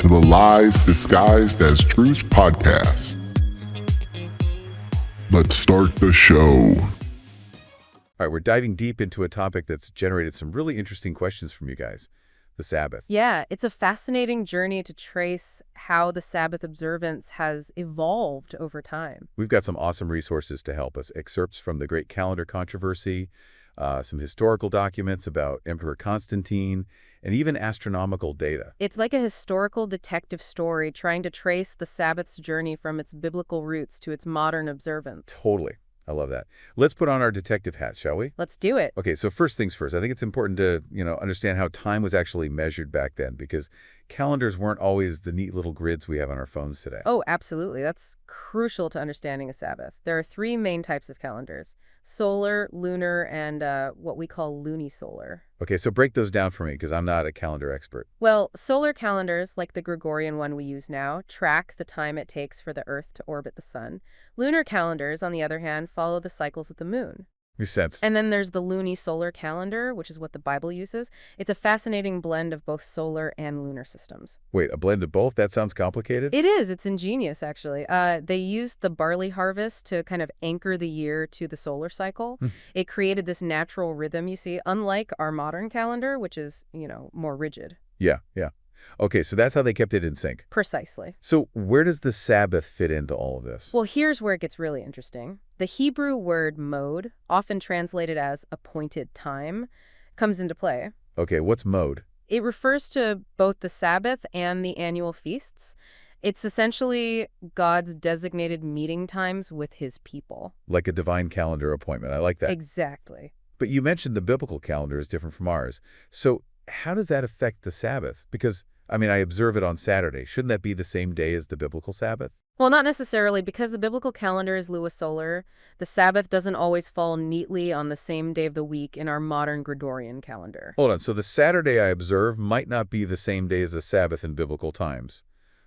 to the Lies Disguised as Truth podcast. Let's start the show. All right, we're diving deep into a topic that's generated some really interesting questions from you guys. The Sabbath. Yeah, it's a fascinating journey to trace how the Sabbath observance has evolved over time. We've got some awesome resources to help us. Excerpts from the Great Calendar Controversy, some historical documents about Emperor Constantine, and even astronomical data. It's like a historical detective story trying to trace the Sabbath's journey from its biblical roots to its modern observance. Totally. I love that. Let's put on our detective hat, shall we? Let's do it. Okay, so first things first. I think it's important to, understand how time was actually measured back then, because calendars weren't always the neat little grids we have on our phones today. Oh, absolutely. That's crucial to understanding a Sabbath. There are three main types of calendars: solar, lunar, and what we call luni-solar. Okay, so break those down for me, because I'm not a calendar expert. Well, solar calendars, like the Gregorian one we use now, track the time it takes for the Earth to orbit the sun. Lunar calendars, on the other hand, follow the cycles of the moon. Makes sense. And then there's the luni-solar calendar, which is what the Bible uses. It's a fascinating blend of both solar and lunar systems. Wait, a blend of both? That sounds complicated. It is. It's ingenious, actually. They used the barley harvest to kind of anchor the year to the solar cycle. It created this natural rhythm, you see, unlike our modern calendar, which is, more rigid. Yeah. Okay, so that's how they kept it in sync. Precisely. So where does the Sabbath fit into all of this? Well, here's where it gets really interesting. The Hebrew word mode, often translated as appointed time, comes into play. Okay, what's mode? It refers to both the Sabbath and the annual feasts. It's essentially God's designated meeting times with his people. Like a divine calendar appointment. I like that. Exactly. But you mentioned the biblical calendar is different from ours. So how does that affect the Sabbath? Because, I observe it on Saturday. Shouldn't that be the same day as the biblical Sabbath? Well, not necessarily, because the biblical calendar is lunar-solar. The Sabbath doesn't always fall neatly on the same day of the week in our modern Gregorian calendar. Hold on. So the Saturday I observe might not be the same day as the Sabbath in biblical times.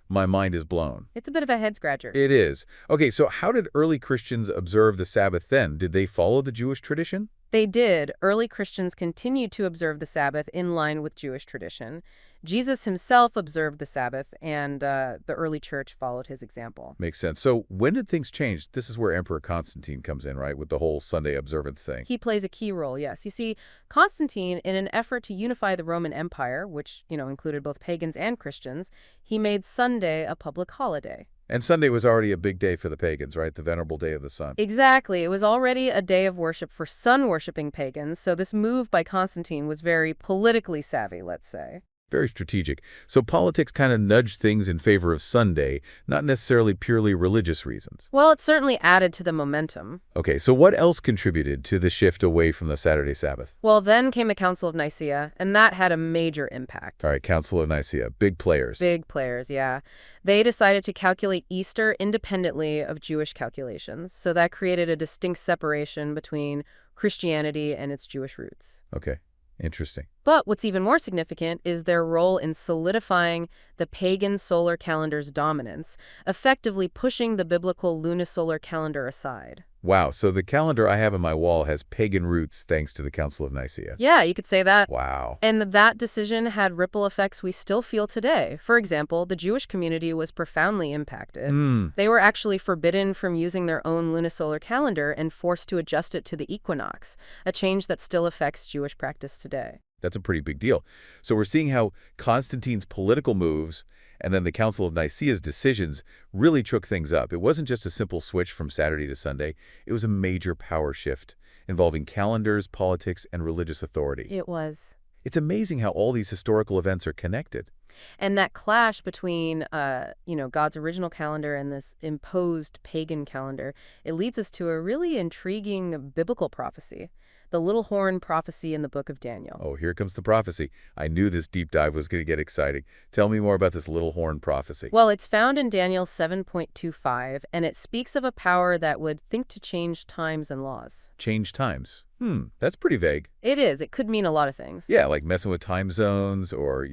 My mind is blown. It's a bit of a head-scratcher. It is. Okay, so how did early Christians observe the Sabbath then? Did they follow the Jewish tradition? They did. Early Christians continued to observe the Sabbath in line with Jewish tradition. Jesus himself observed the Sabbath, and the early church followed his example. Makes sense. So when did things change? This is where Emperor Constantine comes in, right, with the whole Sunday observance thing. He plays a key role, yes. You see, Constantine, in an effort to unify the Roman Empire, which, included both pagans and Christians, he made Sunday a public holiday. And Sunday was already a big day for the pagans, right? The venerable day of the sun. Exactly. It was already a day of worship for sun-worshipping pagans, so this move by Constantine was very politically savvy, let's say. Very strategic. So politics kind of nudged things in favor of Sunday, not necessarily purely religious reasons. Well, it certainly added to the momentum. Okay, so what else contributed to the shift away from the Saturday Sabbath? Well, then came the Council of Nicaea, and that had a major impact. All right, Council of Nicaea, big players. Big players, yeah. They decided to calculate Easter independently of Jewish calculations, so that created a distinct separation between Christianity and its Jewish roots. Okay, interesting. But what's even more significant is their role in solidifying the pagan solar calendar's dominance, effectively pushing the biblical lunisolar calendar aside. Wow, so the calendar I have on my wall has pagan roots thanks to the Council of Nicaea. Yeah, you could say that. Wow. And that decision had ripple effects we still feel today. For example, the Jewish community was profoundly impacted. They were actually forbidden from using their own lunisolar calendar and forced to adjust it to the equinox, a change that still affects Jewish practice today. That's a pretty big deal. So we're seeing how Constantine's political moves and then the Council of Nicaea's decisions really shook things up. It wasn't just a simple switch from Saturday to Sunday. It was a major power shift involving calendars, politics, and religious authority. It was. It's amazing how all these historical events are connected. And that clash between, God's original calendar and this imposed pagan calendar, it leads us to a really intriguing biblical prophecy, the little horn prophecy in the book of Daniel. Oh, here comes the prophecy. I knew this deep dive was going to get exciting. Tell me more about this little horn prophecy. Well, it's found in Daniel 7.25, and it speaks of a power that would think to change times and laws. Change times. That's pretty vague. It is. It could mean a lot of things. Yeah, like messing with time zones or,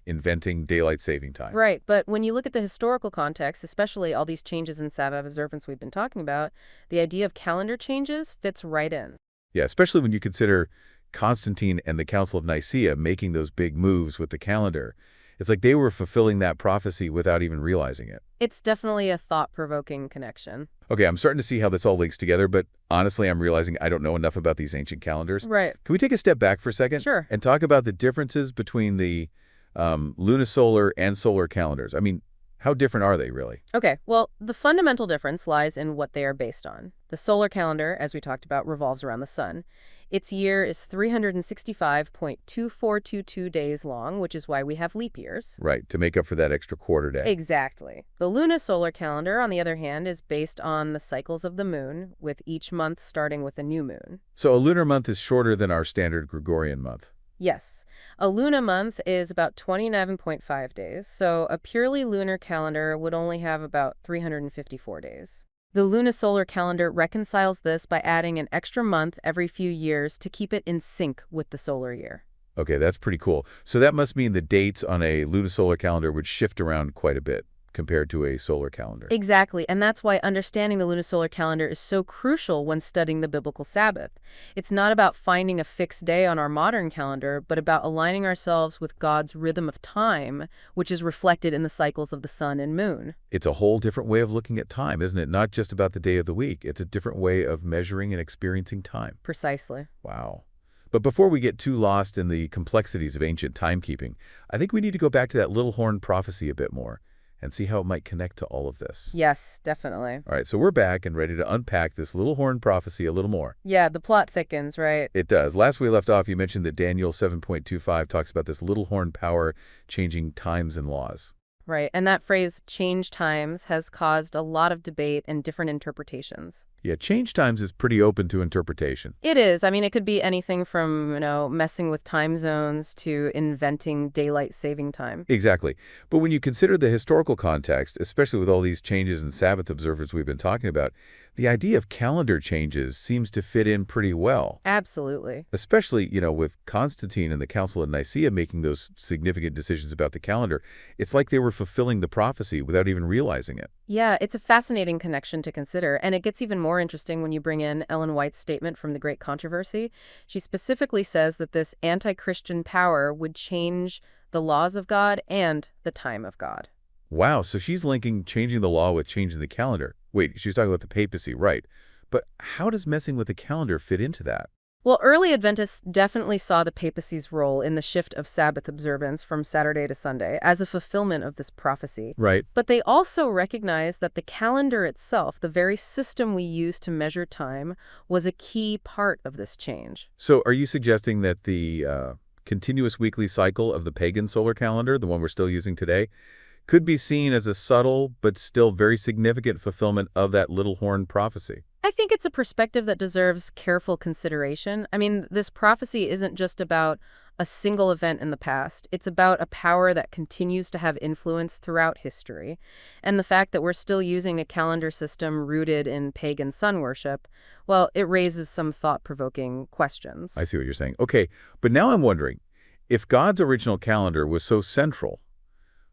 inventing daylight saving time. Right, but when you look at the historical context, especially all these changes in Sabbath observance we've been talking about, the idea of calendar changes fits right in. Yeah, especially when you consider Constantine and the Council of Nicaea making those big moves with the calendar. It's like they were fulfilling that prophecy without even realizing it. It's definitely a thought-provoking connection. Okay, I'm starting to see how this all links together, but honestly, I'm realizing I don't know enough about these ancient calendars. Right. Can we take a step back for a second? Sure. And talk about the differences between the lunar-solar and solar calendars? I mean, how different are they really? Okay, well, the fundamental difference lies in what they are based on. The solar calendar, as we talked about, revolves around the sun. Its year is 365.2422 days long, which is why we have leap years. Right, to make up for that extra quarter day. Exactly. The lunar-solar calendar, on the other hand, is based on the cycles of the moon, with each month starting with a new moon. So a lunar month is shorter than our standard Gregorian month. Yes. A lunar month is about 29.5 days, so a purely lunar calendar would only have about 354 days. The lunar-solar calendar reconciles this by adding an extra month every few years to keep it in sync with the solar year. Okay, that's pretty cool. So that must mean the dates on a lunar-solar calendar would shift around quite a bit compared to a solar calendar. Exactly, and that's why understanding the lunar-solar calendar is so crucial when studying the biblical Sabbath. It's not about finding a fixed day on our modern calendar, but about aligning ourselves with God's rhythm of time, which is reflected in the cycles of the sun and moon. It's a whole different way of looking at time, isn't it? Not just about the day of the week. It's a different way of measuring and experiencing time. Precisely. Wow. But before we get too lost in the complexities of ancient timekeeping, I think we need to go back to that little horn prophecy a bit more and see how it might connect to all of this. Yes, definitely. All right, so we're back and ready to unpack this little horn prophecy a little more. Yeah, the plot thickens, right? It does. Last we left off, you mentioned that Daniel 7.25 talks about this little horn power changing times and laws. Right, and that phrase, change times, has caused a lot of debate and different interpretations. Yeah, change times is pretty open to interpretation. It is. I mean, it could be anything from, messing with time zones to inventing daylight saving time. Exactly. But when you consider the historical context, especially with all these changes in Sabbath observance we've been talking about, the idea of calendar changes seems to fit in pretty well. Absolutely. Especially, with Constantine and the Council of Nicaea making those significant decisions about the calendar. It's like they were fulfilling the prophecy without even realizing it. Yeah, it's a fascinating connection to consider, and it gets even more interesting when you bring in Ellen White's statement from the Great Controversy. She specifically says that this anti-Christian power would change the laws of God and the time of God. Wow, so she's linking changing the law with changing the calendar. Wait, she's talking about the papacy, right. But how does messing with the calendar fit into that? Well, early Adventists definitely saw the papacy's role in the shift of Sabbath observance from Saturday to Sunday as a fulfillment of this prophecy. Right. But they also recognized that the calendar itself, the very system we use to measure time, was a key part of this change. So are you suggesting that the continuous weekly cycle of the pagan solar calendar, the one we're still using today, could be seen as a subtle but still very significant fulfillment of that little horn prophecy? I think it's a perspective that deserves careful consideration. I mean, this prophecy isn't just about a single event in the past. It's about a power that continues to have influence throughout history. And the fact that we're still using a calendar system rooted in pagan sun worship, well, it raises some thought-provoking questions. I see what you're saying. Okay, but now I'm wondering, if God's original calendar was so central,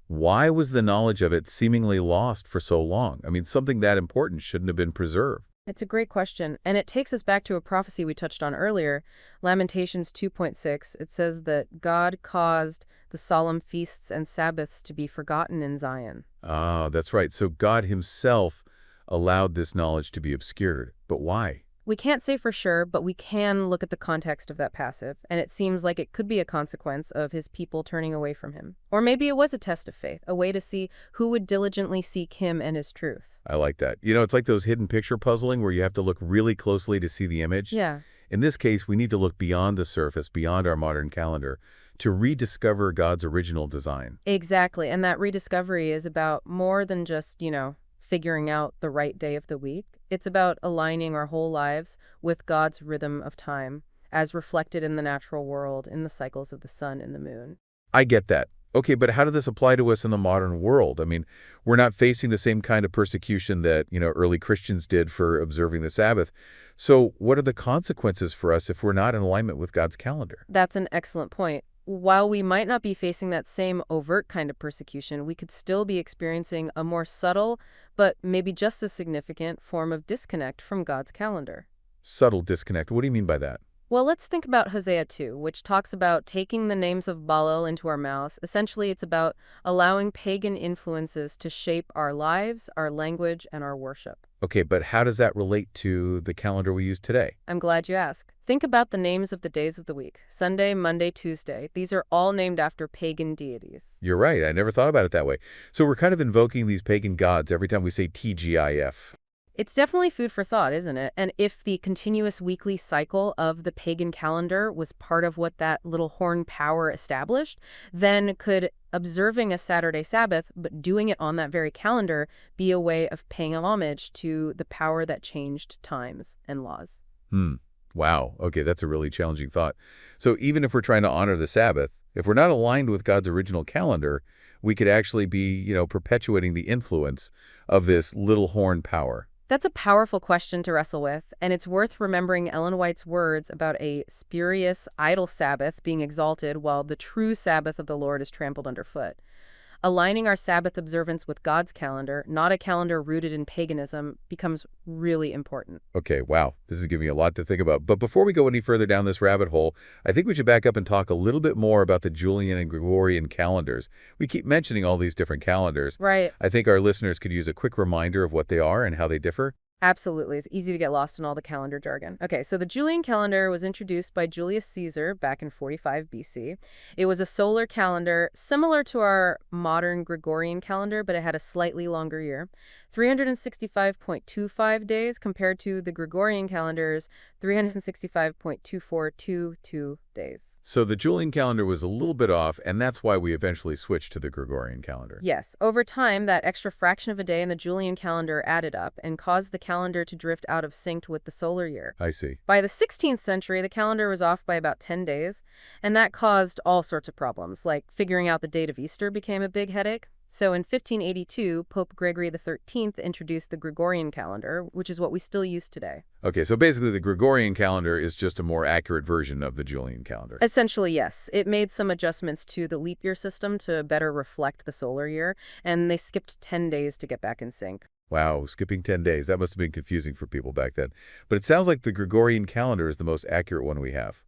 why was the knowledge of it seemingly lost for so long? I mean, something that important shouldn't have been preserved. It's a great question, and it takes us back to a prophecy we touched on earlier, Lamentations 2.6. It says that God caused the solemn feasts and Sabbaths to be forgotten in Zion. Ah, that's right. So God himself allowed this knowledge to be obscured. But why? We can't say for sure, but we can look at the context of that passage, and it seems like it could be a consequence of his people turning away from him. Or maybe it was a test of faith, a way to see who would diligently seek him and his truth. I like that. It's like those hidden picture puzzling where you have to look really closely to see the image. Yeah. In this case, we need to look beyond the surface, beyond our modern calendar, to rediscover God's original design. Exactly, and that rediscovery is about more than just, figuring out the right day of the week. It's about aligning our whole lives with God's rhythm of time, as reflected in the natural world, in the cycles of the sun and the moon. I get that. Okay, but how does this apply to us in the modern world? I mean, we're not facing the same kind of persecution that, early Christians did for observing the Sabbath. So what are the consequences for us if we're not in alignment with God's calendar? That's an excellent point. While we might not be facing that same overt kind of persecution, we could still be experiencing a more subtle, but maybe just as significant form of disconnect from God's calendar. Subtle disconnect. What do you mean by that? Well, let's think about Hosea 2, which talks about taking the names of Baal into our mouths. Essentially, it's about allowing pagan influences to shape our lives, our language, and our worship. Okay, but how does that relate to the calendar we use today? I'm glad you asked. Think about the names of the days of the week: Sunday, Monday, Tuesday. These are all named after pagan deities. You're right. I never thought about it that way. So we're kind of invoking these pagan gods every time we say TGIF. It's definitely food for thought, isn't it? And if the continuous weekly cycle of the pagan calendar was part of what that little horn power established, then could observing a Saturday Sabbath, but doing it on that very calendar, be a way of paying homage to the power that changed times and laws? Wow. Okay, that's a really challenging thought. So even if we're trying to honor the Sabbath, if we're not aligned with God's original calendar, we could actually be, perpetuating the influence of this little horn power. That's a powerful question to wrestle with, and it's worth remembering Ellen White's words about a spurious, idle Sabbath being exalted while the true Sabbath of the Lord is trampled underfoot. Aligning our Sabbath observance with God's calendar, not a calendar rooted in paganism, becomes really important. Okay, wow. This is giving me a lot to think about. But before we go any further down this rabbit hole, I think we should back up and talk a little bit more about the Julian and Gregorian calendars. We keep mentioning all these different calendars. Right. I think our listeners could use a quick reminder of what they are and how they differ. Absolutely. It's easy to get lost in all the calendar jargon. Okay, so the Julian calendar was introduced by Julius Caesar back in 45 BC. It was a solar calendar similar to our modern Gregorian calendar, but it had a slightly longer year. 365.25 days compared to the Gregorian calendar's 365.2422 days. So the Julian calendar was a little bit off, and that's why we eventually switched to the Gregorian calendar. Yes, over time, that extra fraction of a day in the Julian calendar added up and caused the calendar to drift out of sync with the solar year. I see. By the 16th century, the calendar was off by about 10 days, and that caused all sorts of problems, like figuring out the date of Easter became a big headache. So in 1582, Pope Gregory XIII introduced the Gregorian calendar, which is what we still use today. Okay, so basically the Gregorian calendar is just a more accurate version of the Julian calendar. Essentially, yes. It made some adjustments to the leap year system to better reflect the solar year, and they skipped 10 days to get back in sync. Wow, skipping 10 days. That must have been confusing for people back then. But it sounds like the Gregorian calendar is the most accurate one we have.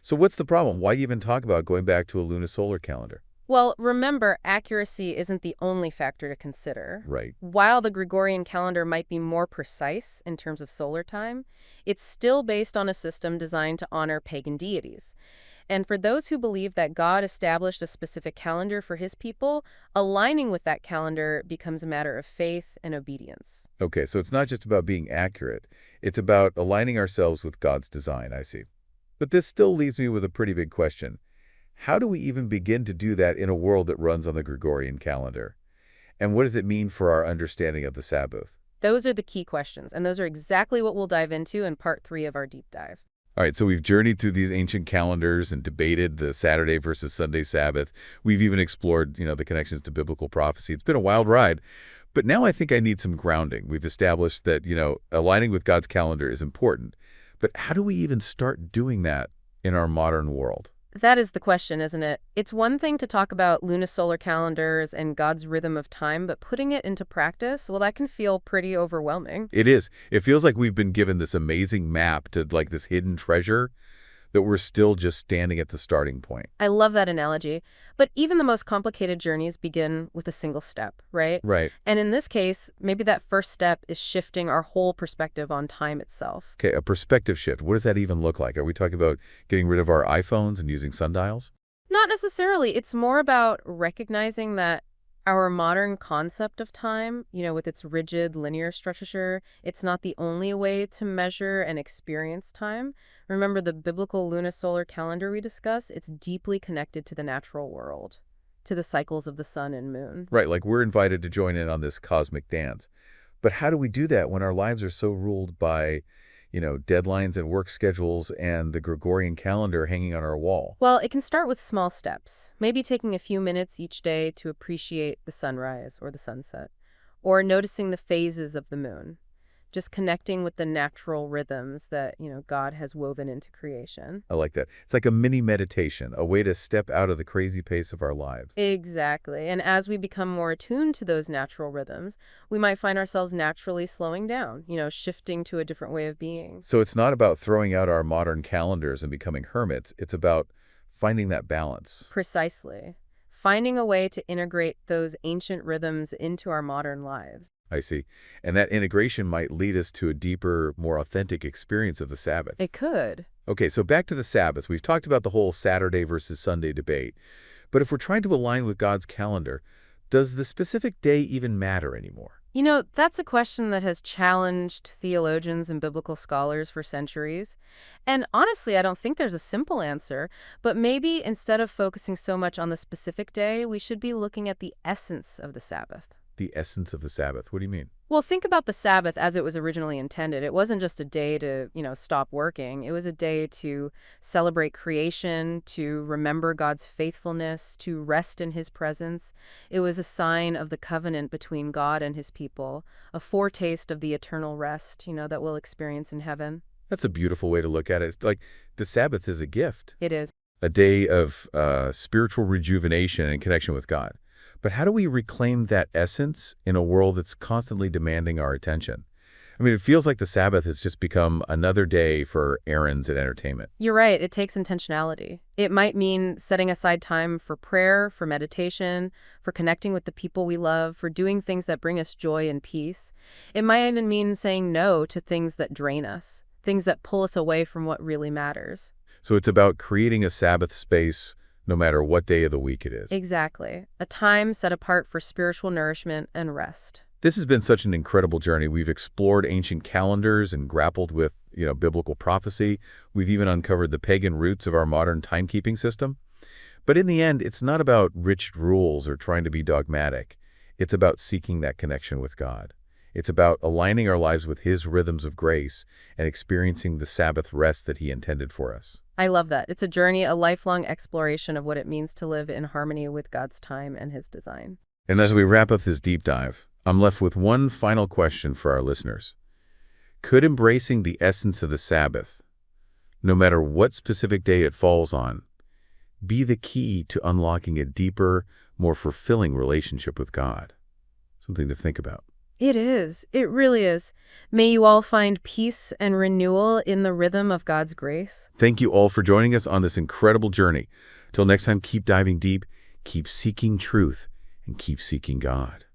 So what's the problem? Why even talk about going back to a lunar-solar calendar? Well, remember, accuracy isn't the only factor to consider. Right. While the Gregorian calendar might be more precise in terms of solar time, it's still based on a system designed to honor pagan deities. And for those who believe that God established a specific calendar for his people, aligning with that calendar becomes a matter of faith and obedience. Okay, so it's not just about being accurate. It's about aligning ourselves with God's design, I see. But this still leaves me with a pretty big question. How do we even begin to do that in a world that runs on the Gregorian calendar? And what does it mean for our understanding of the Sabbath? Those are the key questions, and those are exactly what we'll dive into in part 3 of our deep dive. All right, so we've journeyed through these ancient calendars and debated the Saturday versus Sunday Sabbath. We've even explored, the connections to biblical prophecy. It's been a wild ride. But now I think I need some grounding. We've established that, aligning with God's calendar is important. But how do we even start doing that in our modern world? That is the question, isn't it? It's one thing to talk about lunar-solar calendars and God's rhythm of time, but putting it into practice, well, that can feel pretty overwhelming. It is. It feels like we've been given this amazing map to this hidden treasure that we're still just standing at the starting point. I love that analogy. But even the most complicated journeys begin with a single step, right? Right. And in this case, maybe that first step is shifting our whole perspective on time itself. Okay, a perspective shift. What does that even look like? Are we talking about getting rid of our iPhones and using sundials? Not necessarily. It's more about recognizing that our modern concept of time, with its rigid linear structure, it's not the only way to measure and experience time. Remember the biblical lunar-solar calendar we discussed? It's deeply connected to the natural world, to the cycles of the sun and moon. Right, like we're invited to join in on this cosmic dance. But how do we do that when our lives are so ruled by, deadlines and work schedules and the Gregorian calendar hanging on our wall? Well, it can start with small steps, maybe taking a few minutes each day to appreciate the sunrise or the sunset, or noticing the phases of the moon. just connecting with the natural rhythms that, God has woven into creation. I like that. It's like a mini meditation, a way to step out of the crazy pace of our lives. Exactly. And as we become more attuned to those natural rhythms, we might find ourselves naturally slowing down, shifting to a different way of being. So it's not about throwing out our modern calendars and becoming hermits. It's about finding that balance. Precisely. Finding a way to integrate those ancient rhythms into our modern lives. I see. And that integration might lead us to a deeper, more authentic experience of the Sabbath. It could. Okay, so back to the Sabbath. We've talked about the whole Saturday versus Sunday debate. But if we're trying to align with God's calendar, does the specific day even matter anymore? That's a question that has challenged theologians and biblical scholars for centuries. And honestly, I don't think there's a simple answer, but maybe instead of focusing so much on the specific day, we should be looking at the essence of the Sabbath. The essence of the Sabbath. What do you mean? Well, think about the Sabbath as it was originally intended. It wasn't just a day to, stop working. It was a day to celebrate creation, to remember God's faithfulness, to rest in his presence. It was a sign of the covenant between God and his people, a foretaste of the eternal rest, that we'll experience in heaven. That's a beautiful way to look at it. It's like the Sabbath is a gift. It is. A day of spiritual rejuvenation and connection with God. But how do we reclaim that essence in a world that's constantly demanding our attention? I mean, it feels like the Sabbath has just become another day for errands and entertainment. You're right. It takes intentionality. It might mean setting aside time for prayer, for meditation, for connecting with the people we love, for doing things that bring us joy and peace. It might even mean saying no to things that drain us, things that pull us away from what really matters. So it's about creating a Sabbath space no matter what day of the week it is. Exactly. A time set apart for spiritual nourishment and rest. This has been such an incredible journey. We've explored ancient calendars and grappled with, biblical prophecy. We've even uncovered the pagan roots of our modern timekeeping system. But in the end, it's not about rich rules or trying to be dogmatic. It's about seeking that connection with God. It's about aligning our lives with his rhythms of grace and experiencing the Sabbath rest that he intended for us. I love that. It's a journey, a lifelong exploration of what it means to live in harmony with God's time and his design. And as we wrap up this deep dive, I'm left with one final question for our listeners. Could embracing the essence of the Sabbath, no matter what specific day it falls on, be the key to unlocking a deeper, more fulfilling relationship with God? Something to think about. It is. It really is. May you all find peace and renewal in the rhythm of God's grace. Thank you all for joining us on this incredible journey. Till next time, keep diving deep, keep seeking truth, and keep seeking God.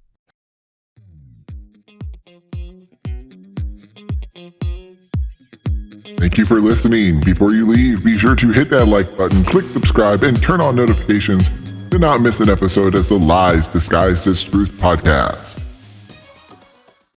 Thank you for listening. Before you leave, be sure to hit that like button, click subscribe, and turn on notifications to not miss an episode as the Lies Disguised as Truth podcast.